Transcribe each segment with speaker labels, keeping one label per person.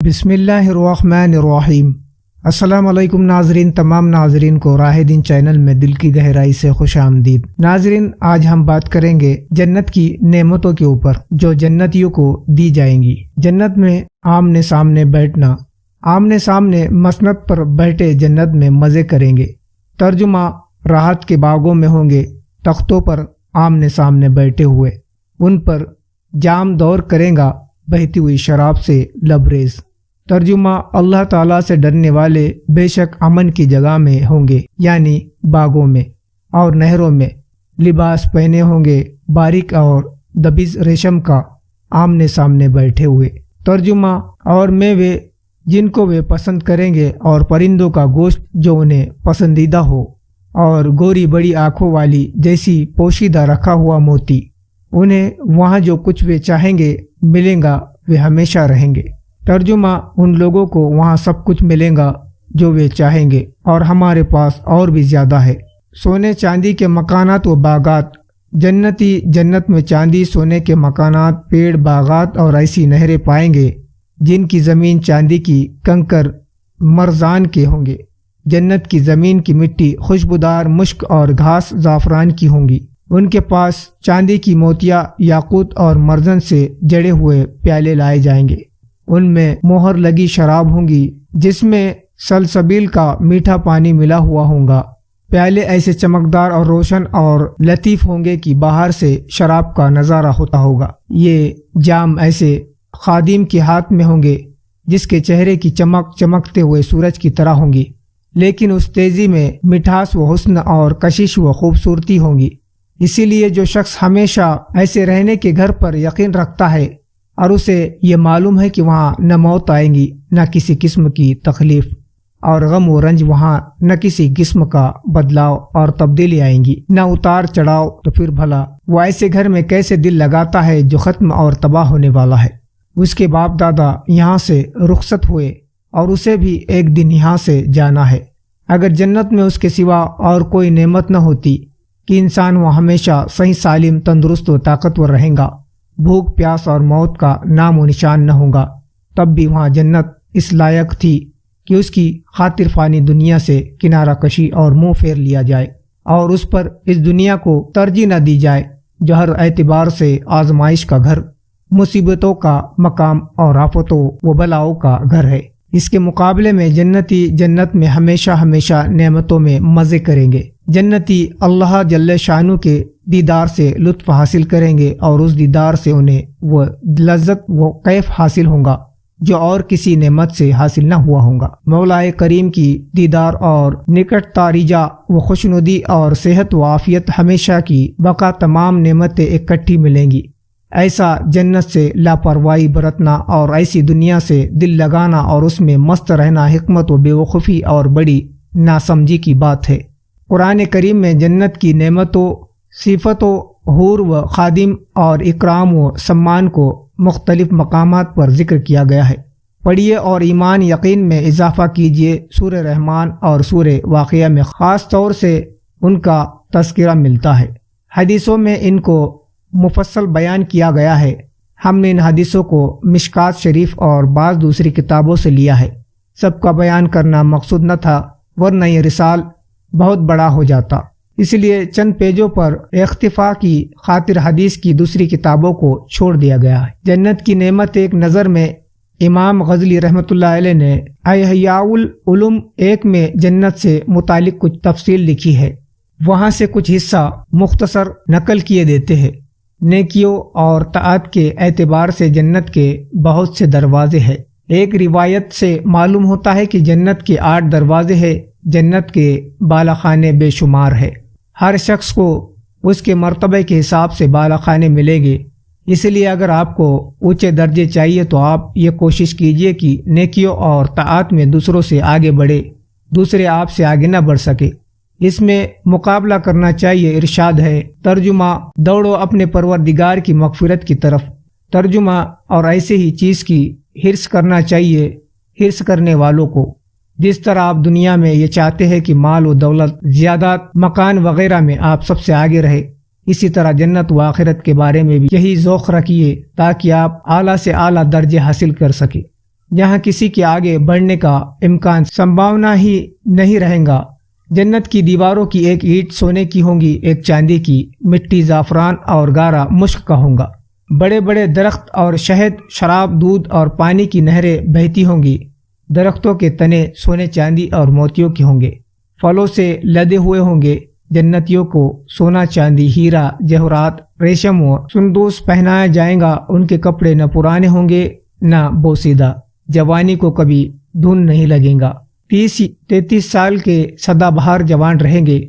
Speaker 1: بسم اللہ الرحمن الرحیم۔ السلام علیکم ناظرین، تمام ناظرین کو راہ دین چینل میں دل کی گہرائی سے خوش آمدید۔ ناظرین، آج ہم بات کریں گے جنت کی نعمتوں کے اوپر جو جنتیوں کو دی جائیں گی۔ جنت میں آمنے سامنے بیٹھنا، آمنے سامنے مسند پر بیٹھے جنت میں مزے کریں گے۔ ترجمہ، راحت کے باغوں میں ہوں گے تختوں پر آمنے سامنے بیٹھے ہوئے، ان پر جام دور کریں گا بہتی ہوئی شراب سے لبریز۔ ترجمہ، اللہ تعالیٰ سے ڈرنے والے بے شک امن کی جگہ میں ہوں گے، یعنی باغوں میں اور نہروں میں، لباس پہنے ہوں گے باریک اور دبیز ریشم کا، آمنے سامنے بیٹھے ہوئے۔ ترجمہ، اور میوے جن کو وہ پسند کریں گے، اور پرندوں کا گوشت جو انہیں پسندیدہ ہو، اور گوری بڑی آنکھوں والی جیسی پوشیدہ رکھا ہوا موتی۔ انہیں وہاں جو کچھ وہ چاہیں گے ملیں گا، وہ ہمیشہ رہیں گے۔ ترجمہ، ان لوگوں کو وہاں سب کچھ ملے گا جو وہ چاہیں گے، اور ہمارے پاس اور بھی زیادہ ہے۔ سونے چاندی کے مکانات و باغات، جنتی جنت میں چاندی سونے کے مکانات، پیڑ، باغات اور ایسی نہریں پائیں گے جن کی زمین چاندی کی کنکر مرزان کے ہوں گے۔ جنت کی زمین کی مٹی خوشبودار مشک اور گھاس زعفران کی ہوں گی۔ ان کے پاس چاندی کی موتیاں، یاقوت اور مرجان سے جڑے ہوئے پیالے لائے جائیں گے۔ ان میں مہر لگی شراب ہوں گی جس میں سلسبیل کا میٹھا پانی ملا ہوا ہوگا۔ پیالے ایسے چمکدار اور روشن اور لطیف ہوں گے کہ باہر سے شراب کا نظارہ ہوتا ہوگا۔ یہ جام ایسے خادم کے ہاتھ میں ہوں گے جس کے چہرے کی چمک چمکتے ہوئے سورج کی طرح ہوں گی، لیکن اس تیزی میں مٹھاس و حسن اور کشش و خوبصورتی ہوں گی۔ اسی لیے جو شخص ہمیشہ ایسے رہنے کے گھر پر یقین رکھتا ہے اور اسے یہ معلوم ہے کہ وہاں نہ موت آئیں گی، نہ کسی قسم کی تکلیف اور غم و رنج، وہاں نہ کسی قسم کا بدلاؤ اور تبدیلی آئیں گی، نہ اتار چڑھاؤ، تو پھر بھلا وہ ایسے گھر میں کیسے دل لگاتا ہے جو ختم اور تباہ ہونے والا ہے۔ اس کے باپ دادا یہاں سے رخصت ہوئے اور اسے بھی ایک دن یہاں سے جانا ہے۔ اگر جنت میں اس کے سوا اور کوئی نعمت نہ ہوتی کہ انسان وہ ہمیشہ صحیح سالم، تندرست و طاقتور رہیں گا، بھوک پیاس اور موت کا نام و نشان نہ ہوگا، تب بھی وہاں جنت اس لائق تھی کہ اس کی خاطر فانی دنیا سے کنارہ کشی اور منہ پھیر لیا جائے، اور اس پر اس دنیا کو ترجیح نہ دی جائے جو ہر اعتبار سے آزمائش کا گھر، مصیبتوں کا مقام اور آفتوں و بلاؤں کا گھر ہے۔ اس کے مقابلے میں جنتی جنت میں ہمیشہ ہمیشہ نعمتوں میں مزے کریں گے۔ جنتی اللہ جل شانہ کے دیدار سے لطف حاصل کریں گے، اور اس دیدار سے انہیں وہ لذت و کیف حاصل ہوگا جو اور کسی نعمت سے حاصل نہ ہوا ہوگا۔ مولا کریم کی دیدار اور نکٹتا، رجا و خوشنودی اور صحت و عافیت، ہمیشہ کی بقا، تمام نعمتیں اکٹھی ملیں گی۔ ایسا جنت سے لاپرواہی برتنا اور ایسی دنیا سے دل لگانا اور اس میں مست رہنا حکمت و بیوقوفی اور بڑی ناسمجھی کی بات ہے۔ قرآن کریم میں جنت کی نعمتوں، صفتوں، حور و خادم اور اکرام و سمان کو مختلف مقامات پر ذکر کیا گیا ہے۔ پڑھیے اور ایمان یقین میں اضافہ کیجیے۔ سورہ رحمان اور سورہ واقعہ میں خاص طور سے ان کا تذکرہ ملتا ہے۔ حدیثوں میں ان کو مفصل بیان کیا گیا ہے۔ ہم نے ان حدیثوں کو مشکات شریف اور بعض دوسری کتابوں سے لیا ہے۔ سب کا بیان کرنا مقصود نہ تھا، ورنہ یہ رسال بہت بڑا ہو جاتا، اس لیے چند پیجوں پر اختفاء کی خاطر حدیث کی دوسری کتابوں کو چھوڑ دیا گیا ہے۔ جنت کی نعمت ایک نظر میں امام غزلی رحمۃ اللہ علیہ نے احیاء العلوم 1 میں جنت سے متعلق کچھ تفصیل لکھی ہے، وہاں سے کچھ حصہ مختصر نقل کیے دیتے ہیں۔ نیکیوں اور طاعت کے اعتبار سے جنت کے بہت سے دروازے ہیں۔ ایک روایت سے معلوم ہوتا ہے کہ جنت کے 8 دروازے ہیں۔ جنت کے بالا خانے بے شمار ہے۔ ہر شخص کو اس کے مرتبے کے حساب سے بالا خانے ملیں گے، اس لیے اگر آپ کو اونچے درجے چاہیے تو آپ یہ کوشش کیجئے کہ نیکیوں اور طاعت میں دوسروں سے آگے بڑھے، دوسرے آپ سے آگے نہ بڑھ سکے، اس میں مقابلہ کرنا چاہیے۔ ارشاد ہے، ترجمہ، دوڑو اپنے پروردگار کی مغفرت کی طرف۔ ترجمہ، اور ایسے ہی چیز کی حرص کرنا چاہیے حرص کرنے والوں کو، جس طرح آپ دنیا میں یہ چاہتے ہیں کہ مال و دولت، زیادات، مکان وغیرہ میں آپ سب سے آگے رہے، اسی طرح جنت و آخرت کے بارے میں بھی یہی ذوق رکھیے تاکہ آپ اعلیٰ سے اعلیٰ درجے حاصل کر سکیں۔ جہاں کسی کے آگے بڑھنے کا امکان سنبھاونا ہی نہیں رہے گا۔ جنت کی دیواروں کی ایک اینٹ سونے کی ہوں گی، ایک چاندی کی، مٹی زعفران اور گارا مشک کا ہوں گا۔ بڑے بڑے درخت اور شہد، شراب، دودھ اور پانی کی نہریں بہتی ہوں گی۔ درختوں کے تنے سونے چاندی اور موتیوں کے ہوں گے، پھلوں سے لدے ہوئے ہوں گے۔ جنتیوں کو سونا، چاندی، ہیرا، جوہرات، ریشم و سندوس پہنایا جائے گا۔ ان کے کپڑے نہ پرانے ہوں گے نہ بوسیدہ، جوانی کو کبھی دھن نہیں لگے گا۔ 30-33 سال کے سدا بہار جوان رہیں گے،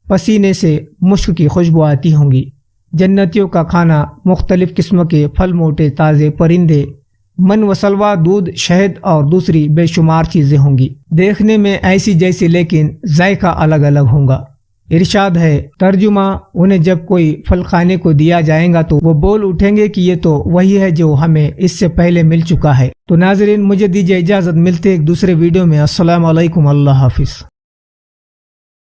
Speaker 1: پسینے سے مشک کی خوشبو آتی ہوں گی۔ جنتیوں کا کھانا مختلف قسم کے پھل، موٹے تازے پرندے، من و سلوا، دودھ، شہد اور دوسری بے شمار چیزیں ہوں گی، دیکھنے میں ایسی جیسی لیکن ذائقہ الگ الگ ہوں گا۔ ارشاد ہے ترجمہ، انہیں جب کوئی پھل کھانے کو دیا جائے گا تو وہ بول اٹھیں گے کہ یہ تو وہی ہے جو ہمیں اس سے پہلے مل چکا ہے۔ تو ناظرین، مجھے دیجیے اجازت، ملتے ایک دوسرے ویڈیو میں۔ السلام علیکم، اللہ حافظ۔